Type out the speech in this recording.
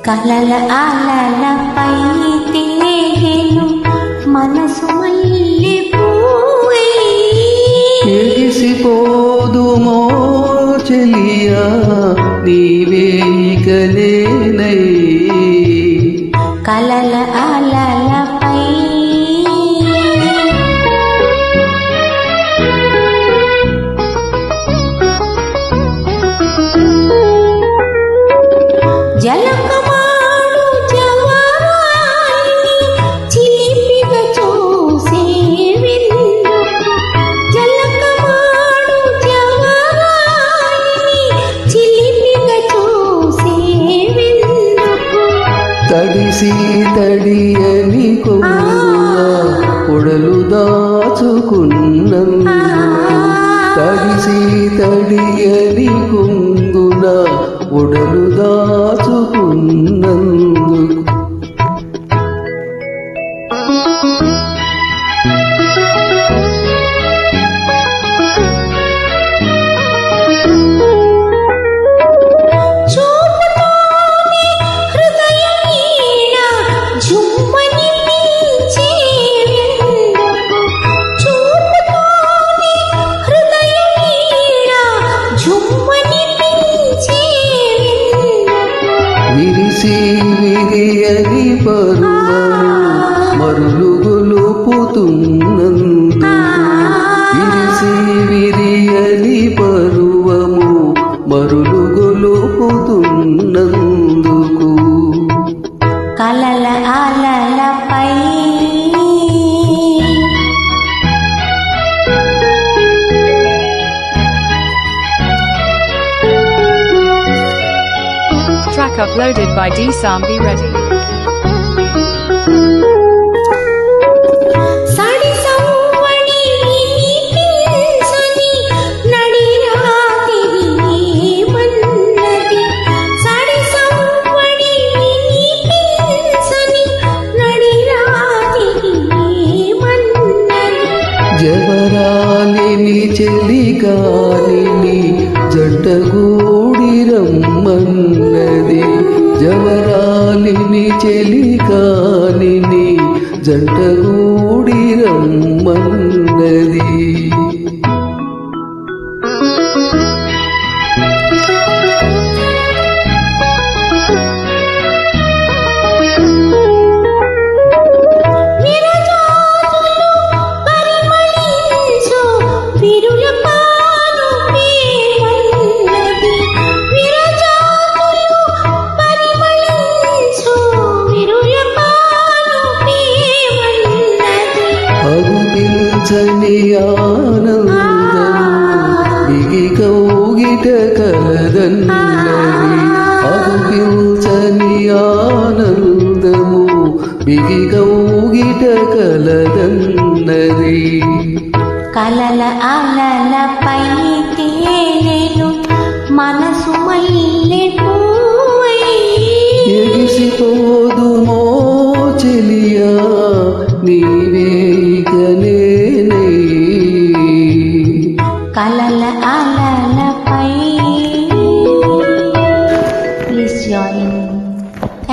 కలల అలలపై తేనెను మనసు మల్లె పూవై ఎగిసిపోదుమో చెలియా నీవే ఇక నేనై కలల అలలపై జలకమాడు జవారాన్ని చిలిపిగా చూసే విందుకు జలకమాడు జవారాన్ని చిలిపిగా చూసే విందుకు తడిసి తడియని కొంగున పొడలు దాచుకున్నందుకు తడిసి తడియని కొంగున పొడలు దాచుకున్నందుకు చూపుతోనే హృదయం ఈడ జుమ్మని మించే విందుకు చూపుతోనే హృదయం ఈడ జుమ్మని మించే విందుకు విరిసి విరియని పరువము మరులు గొలుపుతున్నందుకు విరిసి విరియని పరువము మరులు గొలుపుతున్నందుకు కలల అలలపై Track uploaded by D-Sambi Ready. సడి సవ్వడి వినిపించని నడిరాతిరి ఏమన్నది సడి సవ్వడి వినిపించని నడిరాతిరి ఏమన్నది జవరాలిని చెలికాలిని జంటగూడి రమ్మన్నది జవరాలిని చెలికాలిని జంటగూడి రమ్మన్నది విరజాజులు పరిమళించు విరుల పాను ప్రేమన్నది విరజాజులు పరిమళించు విరుల పాను ప్రేమన్నది అగుపించని ఆనందము బిగి కౌగిట కలదన్నది అగుపించని ఆనందము బిగి కౌగిట కలదన్నది కలల అలలపై తేనెను మనసు మల్లె పూవై ఎగిసిపోదుమో చెలియా నీవే ఇక నేనై కలల అలలపై ప్లీజ్ జాయిన్